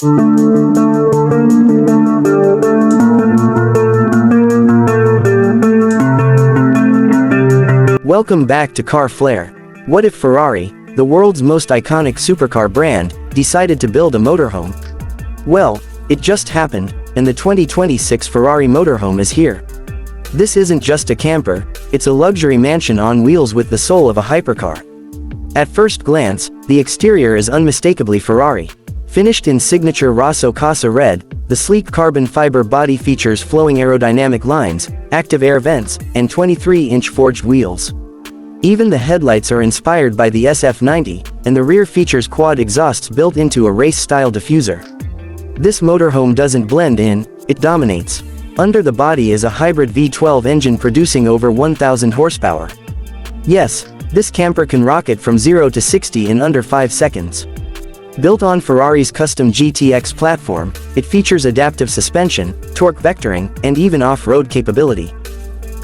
Welcome back to Car Flair. What if Ferrari, the world's most iconic supercar brand, decided to build a motorhome? Well, it just happened, and the 2026 Ferrari Motorhome is here. This isn't just a camper, it's a luxury mansion on wheels with the soul of a hypercar. At first glance, the exterior is unmistakably Ferrari. Finished in signature Rosso Casa red, the sleek carbon fiber body features flowing aerodynamic lines, active air vents, and 23-inch forged wheels. Even the headlights are inspired by the SF90, and the rear features quad exhausts built into a race-style diffuser. This motorhome doesn't blend in, it dominates. Under the body is a hybrid V12 engine producing over 1,000 horsepower. Yes, this camper can rocket from 0 to 60 in under 5 seconds. Built on Ferrari's custom GTX platform, it features adaptive suspension, torque vectoring, and even off-road capability.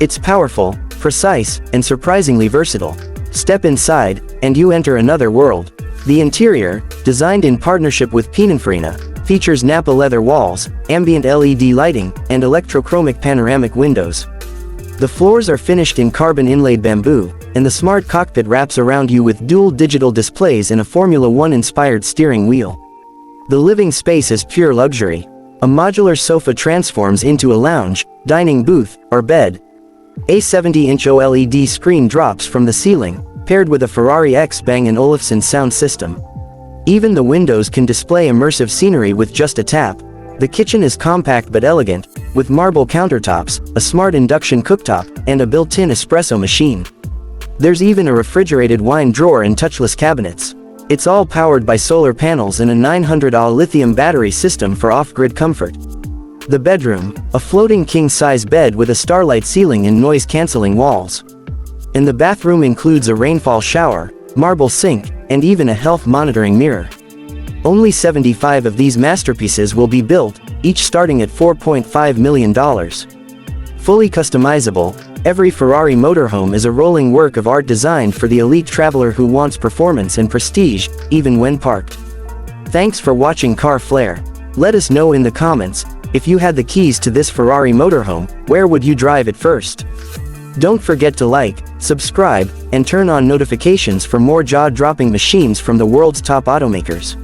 It's powerful, precise, and surprisingly versatile. Step inside, and you enter another world. The interior, designed in partnership with Pininfarina, features Nappa leather walls, ambient LED lighting, and electrochromic panoramic windows. The floors are finished in carbon-inlaid bamboo, and the smart cockpit wraps around you with dual digital displays and a Formula One-inspired steering wheel. The living space is pure luxury. A modular sofa transforms into a lounge, dining booth, or bed. A 70-inch OLED screen drops from the ceiling, paired with a Ferrari X Bang & Olufsen sound system. Even the windows can display immersive scenery with just a tap. The kitchen is compact but elegant, with marble countertops, a smart induction cooktop, and a built-in espresso machine. There's even a refrigerated wine drawer and touchless cabinets. It's all powered by solar panels and a 900Ah lithium battery system for off-grid comfort. The bedroom, a floating king-size bed with a Starlight ceiling and noise-canceling walls. And the bathroom includes a rainfall shower, marble sink, and even a health monitoring mirror. Only 75 of these masterpieces will be built, each starting at $4.5 million. Fully customizable, every Ferrari motorhome is a rolling work of art designed for the elite traveler who wants performance and prestige, even when parked. Thanks for watching Car Flair. Let us know in the comments, if you had the keys to this Ferrari motorhome, where would you drive it first? Don't forget to like, subscribe, and turn on notifications for more jaw-dropping machines from the world's top automakers.